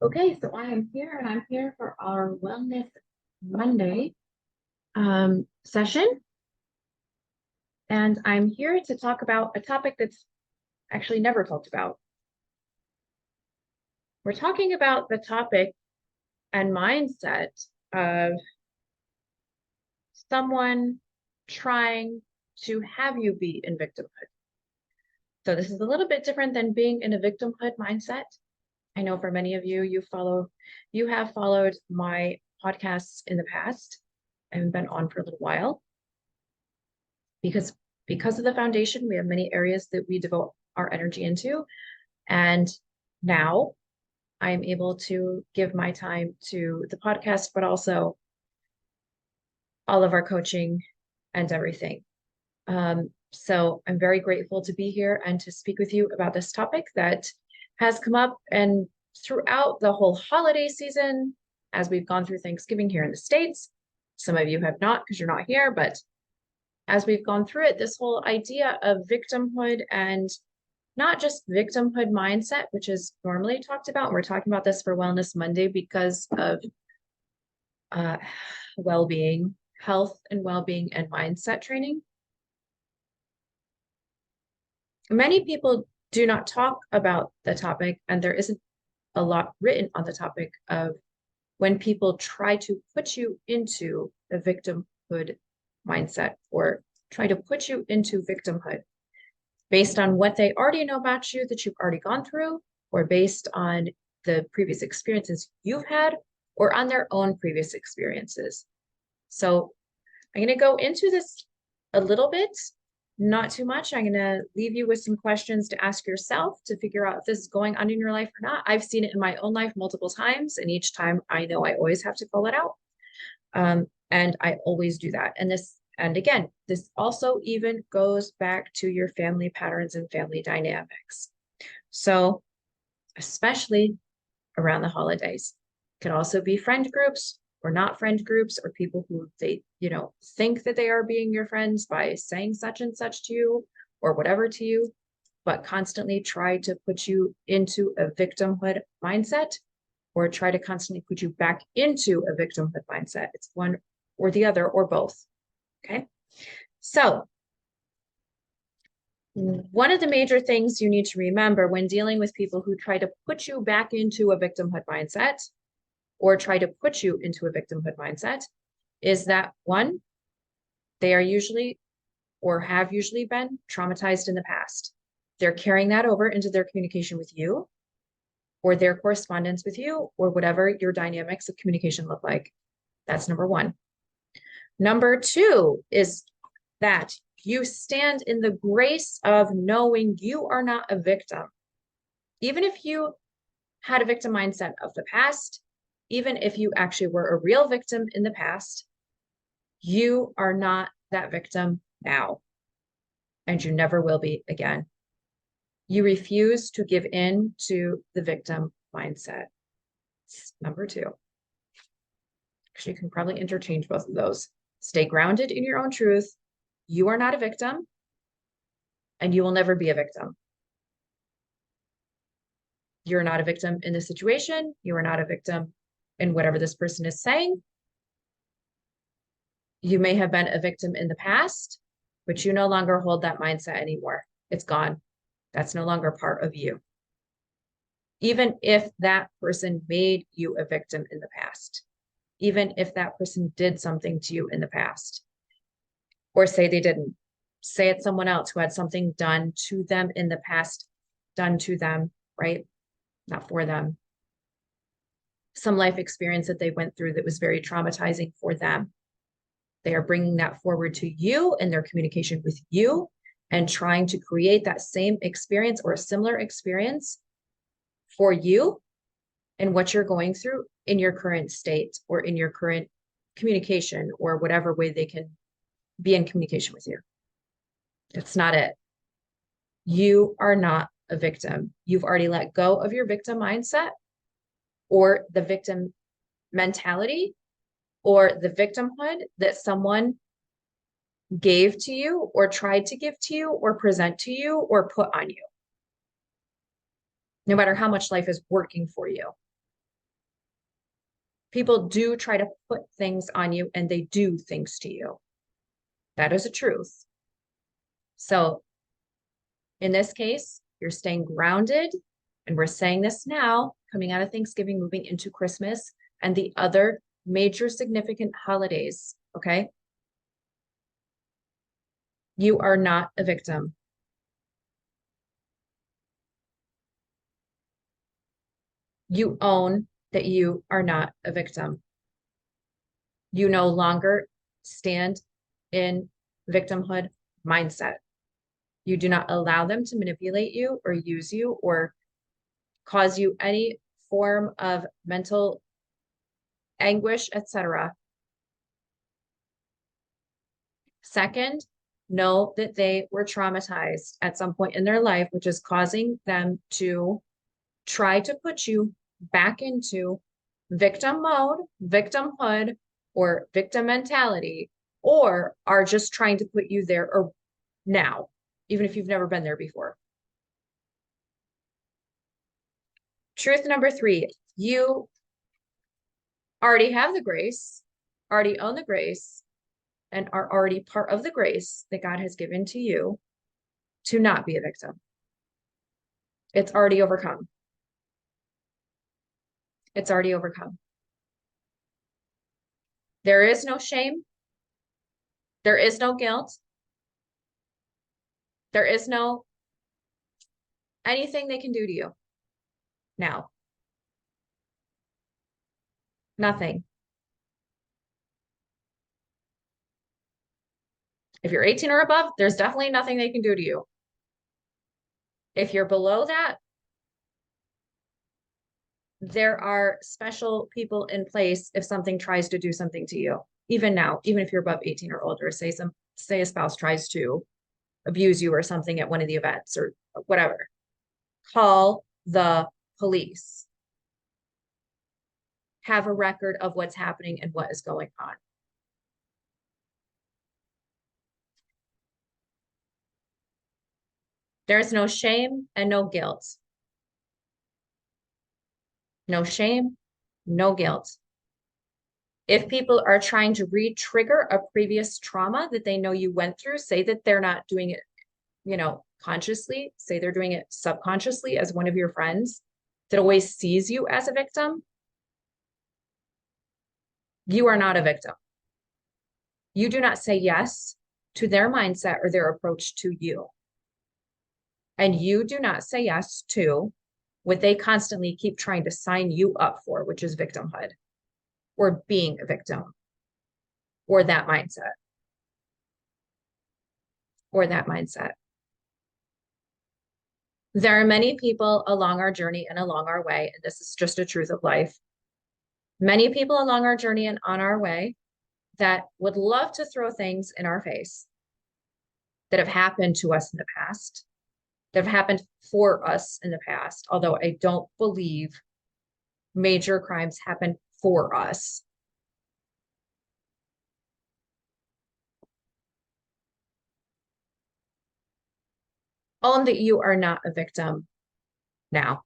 Okay, so I am here and I'm here for our Wellness Monday session. And I'm here to talk about a topic that's actually never talked about. We're talking about the topic and mindset of someone trying to have you be in victimhood. So this is a little bit different than being in a victimhood mindset. I know for many of you, you have followed my podcasts in the past. I haven't been on for a little while because of the foundation, we have many areas that we devote our energy into. And now I'm able to give my time to the podcast, but also all of our coaching and everything. So I'm very grateful to be here and to speak with you about this topic that has come up and throughout the whole holiday season, as we've gone through Thanksgiving here in the States. Some of you have not because you're not here, but as we've gone through it, this whole idea of victimhood and not just victimhood mindset, which is normally talked about. We're talking about this for Wellness Monday because of well-being, health and well-being and mindset training. Many people do not talk about the topic, and there isn't a lot written on the topic of when people try to put you into a victimhood mindset or try to put you into victimhood based on what they already know about you that you've already gone through, or based on the previous experiences you've had, or on their own previous experiences. So I'm going to go into this a little bit, not too much. I'm going to leave you with some questions to ask yourself to figure out if this is going on in your life or not. I've seen it in my own life multiple times, and each time I know I always have to call it out. And I always do that. And again, this also even goes back to your family patterns and family dynamics. So especially around the holidays, it could also be friend groups or not friend groups, or people who they, think that they are being your friends by saying such and such to you or whatever to you, but constantly try to put you into a victimhood mindset or try to constantly put you back into a victimhood mindset. It's one or the other or both. Okay. So one of the major things you need to remember when dealing with people who try to put you back into a victimhood mindset or try to put you into a victimhood mindset is that one, they are usually or have usually been traumatized in the past. They're carrying that over into their communication with you or their correspondence with you or whatever your dynamics of communication look like. That's number one. Number two is that you stand in the grace of knowing you are not a victim. Even if you had a victim mindset of the past, even if you actually were a real victim in the past, you are not that victim now, and you never will be again. You refuse to give in to the victim mindset. It's number two. Actually, you can probably interchange both of those. Stay grounded in your own truth. You are not a victim, and you will never be a victim. You're not a victim in this situation. You are not a victim in whatever this person is saying. You may have been a victim in the past, but you no longer hold that mindset anymore. It's gone. That's no longer part of you. Even if that person made you a victim in the past, even if that person did something to you in the past, or say they didn't, say it's someone else who had something done to them in the past, done to them, right? Not for them. Some life experience that they went through that was very traumatizing for them. They are bringing that forward to you in their communication with you and trying to create that same experience or a similar experience for you and what you're going through in your current state or in your current communication or whatever way they can be in communication with you. It's not it. You are not a victim. You've already let go of your victim mindset or the victim mentality or the victimhood that someone gave to you or tried to give to you or present to you or put on you. No matter how much life is working for you. People do try to put things on you and they do things to you. That is a truth. So in this case, you're staying grounded. And we're saying this now, coming out of Thanksgiving, moving into Christmas and the other major significant holidays. Okay. You are not a victim. You own that you are not a victim. You no longer stand in victimhood mindset. You do not allow them to manipulate you or use you or cause you any form of mental anguish, etc. Second, know that they were traumatized at some point in their life, which is causing them to try to put you back into victim mode, victimhood, or victim mentality, or are just trying to put you there or now, even if you've never been there before. Truth number 3, you already have the grace, already own the grace, and are already part of the grace that God has given to you to not be a victim. It's already overcome. It's already overcome. There is no shame. There is no guilt. There is no anything they can do to you now. Nothing. If you're 18 or above, there's definitely nothing they can do to you. If you're below that, there are special people in place if something tries to do something to you. Even now, even if you're above 18 or older, say a spouse tries to abuse you or something at one of the events or whatever, call the police. Have a record of what's happening and what is going on. There's no shame and no guilt. No shame, no guilt. If people are trying to re-trigger a previous trauma that they know you went through, say that they're not doing it, consciously, say they're doing it subconsciously as one of your friends that always sees you as a victim, you are not a victim. You do not say yes to their mindset or their approach to you. And you do not say yes to what they constantly keep trying to sign you up for, which is victimhood or being a victim or that mindset or that mindset. There are many people along our journey and along our way, and this is just a truth of life. Many people along our journey and on our way that would love to throw things in our face that have happened to us in the past, that have happened for us in the past, although I don't believe major crimes happen for us. Own that you are not a victim now.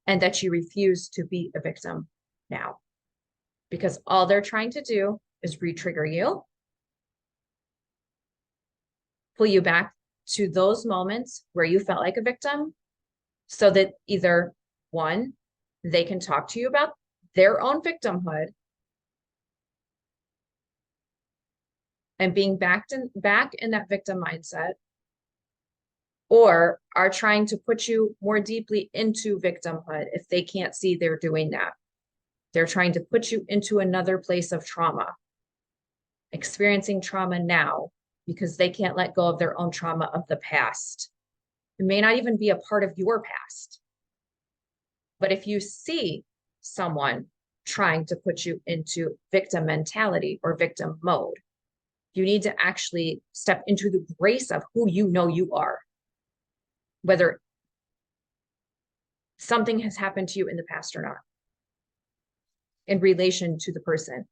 And that you refuse to be a victim now. Because all they're trying to do is re-trigger you, pull you back to those moments where you felt like a victim so that either one, they can talk to you about their own victimhood and being back in that victim mindset, or are trying to put you more deeply into victimhood if they can't see they're doing that. They're trying to put you into another place of trauma, experiencing trauma now because they can't let go of their own trauma of the past. It may not even be a part of your past. But if you see someone trying to put you into victim mentality or victim mode, you need to actually step into the grace of who you know you are. Whether something has happened to you in the past or not, in relation to the person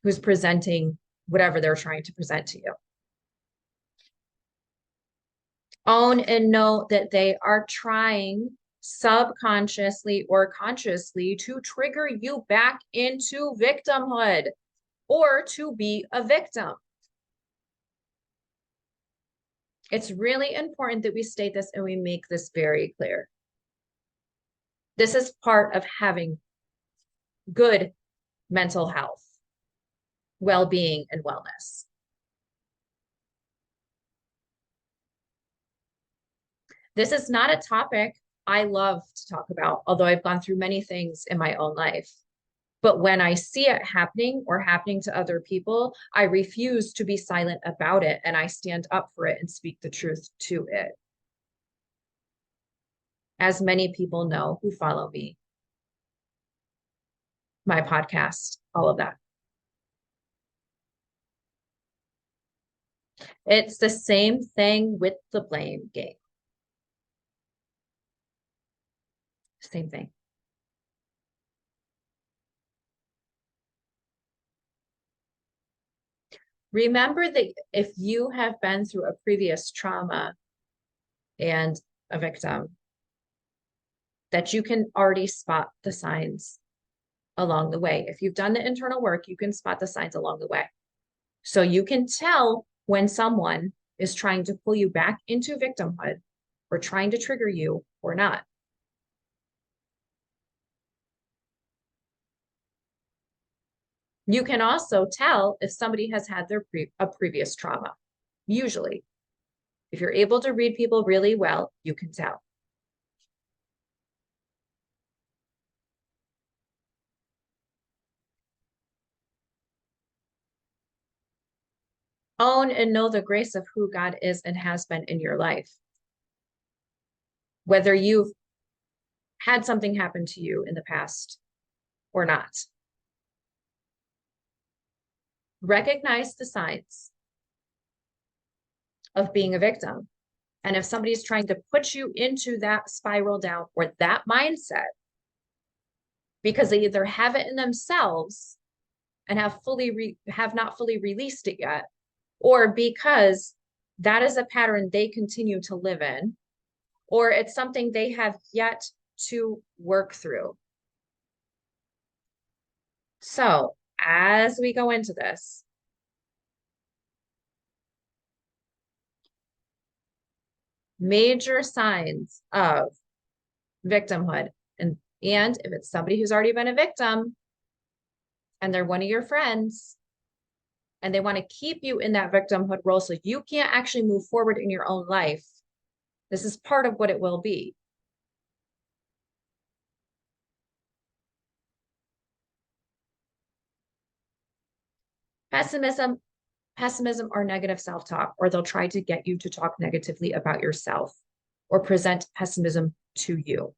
who's presenting whatever they're trying to present to you. Own and know that they are trying subconsciously or consciously to trigger you back into victimhood or to be a victim. It's really important that we state this and we make this very clear. This is part of having good mental health, well-being, and wellness. This is not a topic I love to talk about, although I've gone through many things in my own life. But when I see it happening or happening to other people, I refuse to be silent about it and I stand up for it and speak the truth to it. As many people know who follow me, my podcast, all of that. It's the same thing with the blame game. Same thing. Remember that if you have been through a previous trauma and a victim, that you can already spot the signs along the way. If you've done the internal work, you can spot the signs along the way. So you can tell when someone is trying to pull you back into victimhood or trying to trigger you or not. You can also tell if somebody has had a previous trauma. Usually, if you're able to read people really well, you can tell. Own and know the grace of who God is and has been in your life. Whether you've had something happen to you in the past or not. Recognize the signs of being a victim. And if somebody's trying to put you into that spiral down or that mindset, because they either have it in themselves and have not fully released it yet, or because that is a pattern they continue to live in, or it's something they have yet to work through. So as we go into this, major signs of victimhood, and if it's somebody who's already been a victim and they're one of your friends and they want to keep you in that victimhood role so you can't actually move forward in your own life, this is part of what it will be. Pessimism or negative self-talk, or they'll try to get you to talk negatively about yourself or present pessimism to you.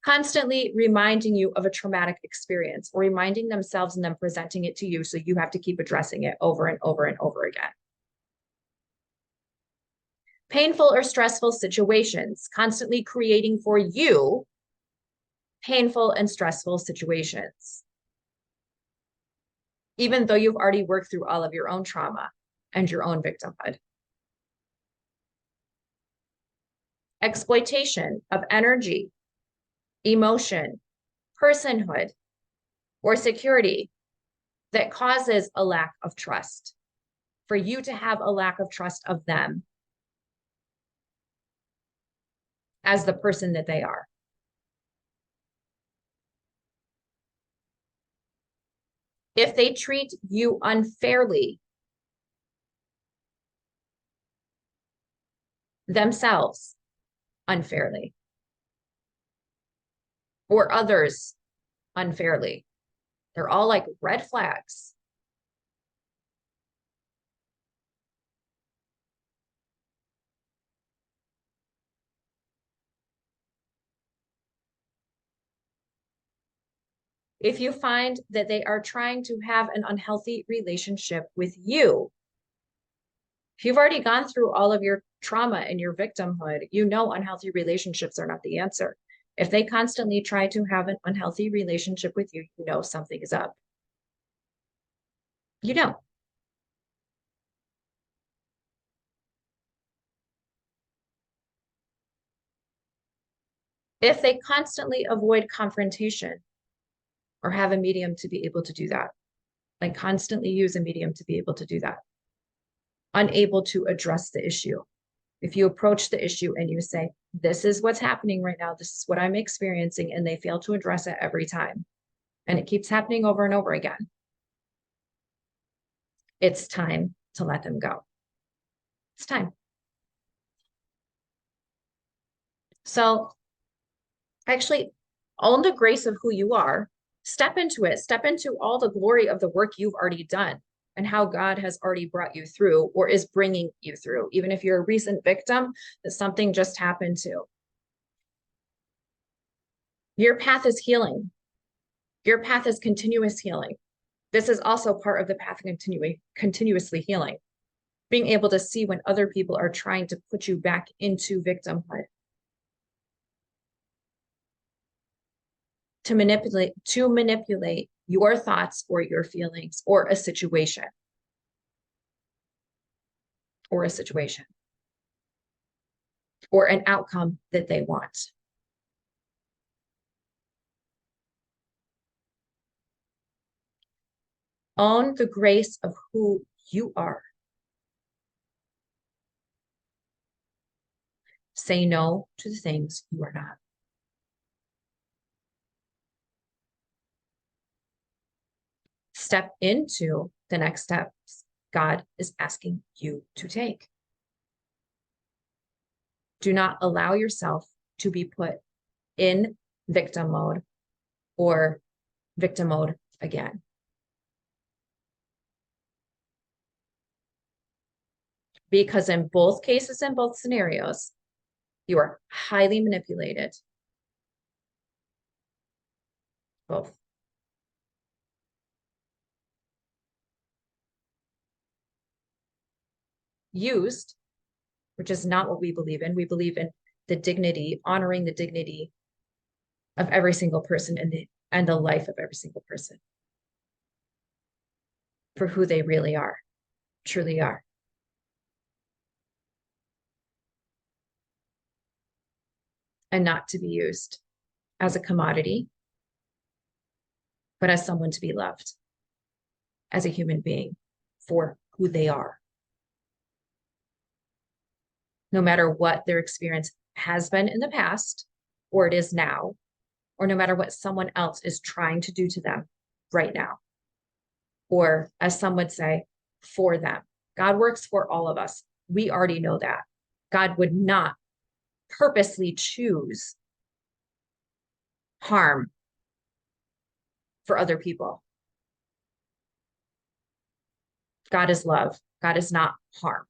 Constantly reminding you of a traumatic experience or reminding themselves and then presenting it to you so you have to keep addressing it over and over and over again. Painful or stressful situations, constantly creating for you painful and stressful situations, even though you've already worked through all of your own trauma and your own victimhood. Exploitation of energy, emotion, personhood, or security that causes a lack of trust, for you to have a lack of trust of them as the person that they are. If they treat you unfairly, themselves unfairly, or others unfairly, they're all like red flags. If you find that they are trying to have an unhealthy relationship with you, if you've already gone through all of your trauma and your victimhood, you know unhealthy relationships are not the answer. If they constantly try to have an unhealthy relationship with you, you know something is up. You know. If they constantly avoid confrontation or have a medium to be able to do that, like constantly use a medium to be able to do that, unable to address the issue. If you approach the issue and you say, this is what's happening right now, this is what I'm experiencing, and they fail to address it every time, and it keeps happening over and over again, it's time to let them go. It's time. So actually own the grace of who you are, step into it, step into all the glory of the work you've already done and how God has already brought you through or is bringing you through, even if you're a recent victim that something just happened to. Your path is healing. Your path is continuous healing. This is also part of the path of continuously healing, being able to see when other people are trying to put you back into victimhood, to manipulate your thoughts or your feelings or a situation or an outcome that they want. Own the grace of who you are. Say no to the things you are not. Step into the next steps God is asking you to take. Do not allow yourself to be put in victim mode or victim mode again. Because in both cases, in both scenarios, you are highly manipulated. Both. Used, which is not what we believe in. We believe in the dignity, honoring the dignity of every single person and the life of every single person for who they really are, truly are. And not to be used as a commodity, but as someone to be loved, as a human being for who they are. No matter what their experience has been in the past, or it is now, or no matter what someone else is trying to do to them right now, or as some would say, for them. God works for all of us. We already know that. God would not purposely choose harm for other people. God is love. God is not harm.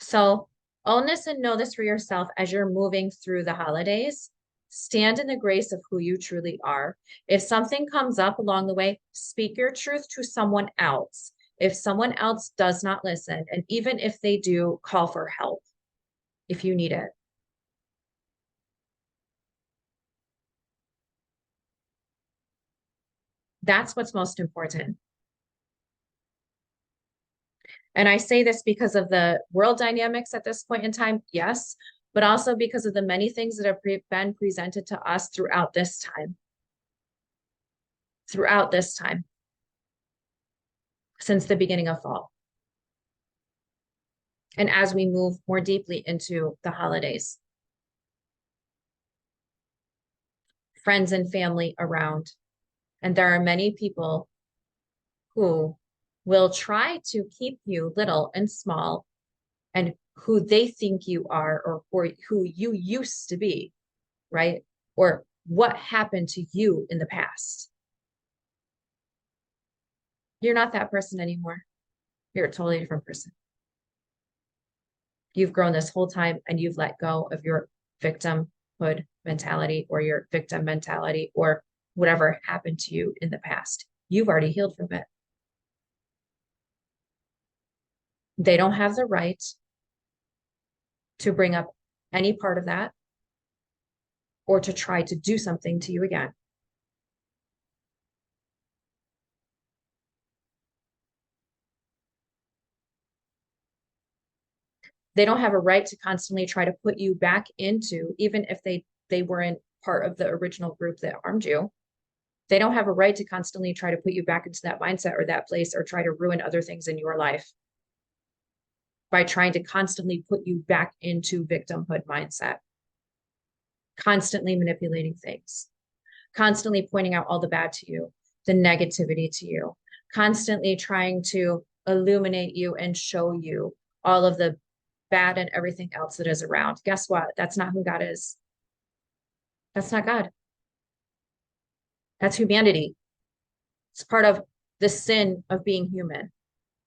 So own this and know this for yourself as you're moving through the holidays. Stand in the grace of who you truly are. If something comes up along the way, speak your truth to someone else. If someone else does not listen, and even if they do, call for help if you need it. That's what's most important. And I say this because of the world dynamics at this point in time, yes, but also because of the many things that have been presented to us throughout this time, since the beginning of fall. And as we move more deeply into the holidays, friends and family around. And there are many people who will try to keep you little and small and who they think you are, or who you used to be, right? Or what happened to you in the past. You're not that person anymore. You're a totally different person. You've grown this whole time and you've let go of your victimhood mentality or your victim mentality or whatever happened to you in the past. You've already healed from it. They don't have the right to bring up any part of that or to try to do something to you again. They don't have a right to constantly try to put you back into, even if they weren't part of the original group that harmed you. They don't have a right to constantly try to put you back into that mindset or that place or try to ruin other things in your life by trying to constantly put you back into victimhood mindset, constantly manipulating things, constantly pointing out all the bad to you, the negativity to you, constantly trying to illuminate you and show you all of the bad and everything else that is around. Guess what? That's not who God is. That's not God. That's humanity. It's part of the sin of being human,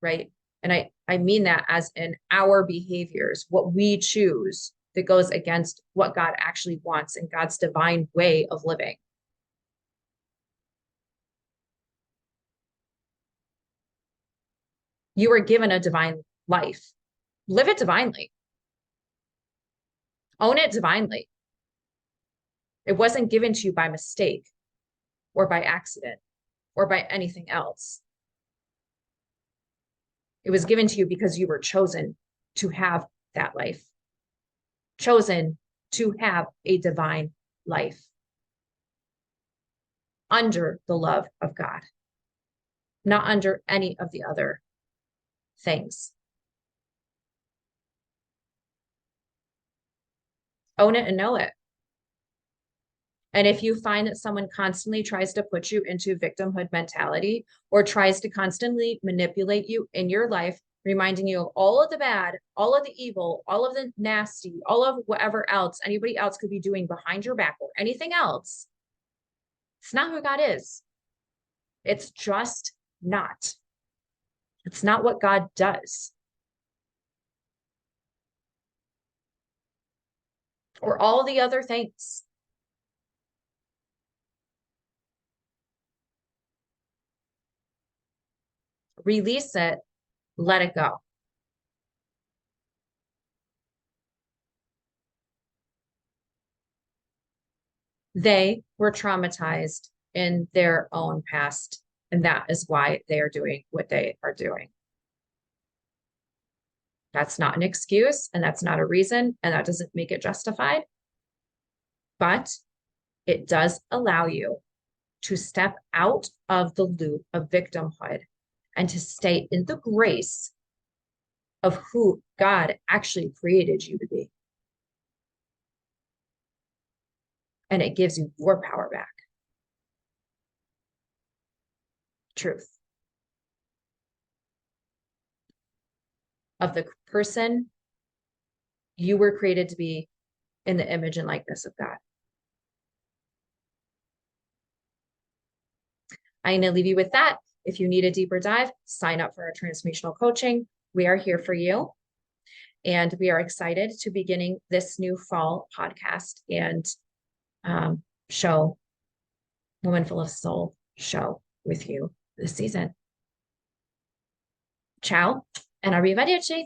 right? And I mean that as in our behaviors, what we choose that goes against what God actually wants and God's divine way of living. You were given a divine life. Live it divinely. Own it divinely. It wasn't given to you by mistake or by accident or by anything else. It was given to you because you were chosen to have that life, chosen to have a divine life under the love of God, not under any of the other things. Own it and know it. And if you find that someone constantly tries to put you into victimhood mentality or tries to constantly manipulate you in your life, reminding you of all of the bad, all of the evil, all of the nasty, all of whatever else anybody else could be doing behind your back or anything else, it's not who God is. It's just not. It's not what God does. Or all the other things. Release it, let it go. They were traumatized in their own past, and that is why they are doing what they are doing. That's not an excuse, and that's not a reason, and that doesn't make it justified, but it does allow you to step out of the loop of victimhood and to stay in the grace of who God actually created you to be. And it gives you your power back. Truth of the person you were created to be in the image and likeness of God. I'm going to leave you with that. If you need a deeper dive, sign up for our transformational coaching. We are here for you. And we are excited to beginning this new fall podcast and show, Woman Full of Soul show with you this season. Ciao and arrivederci.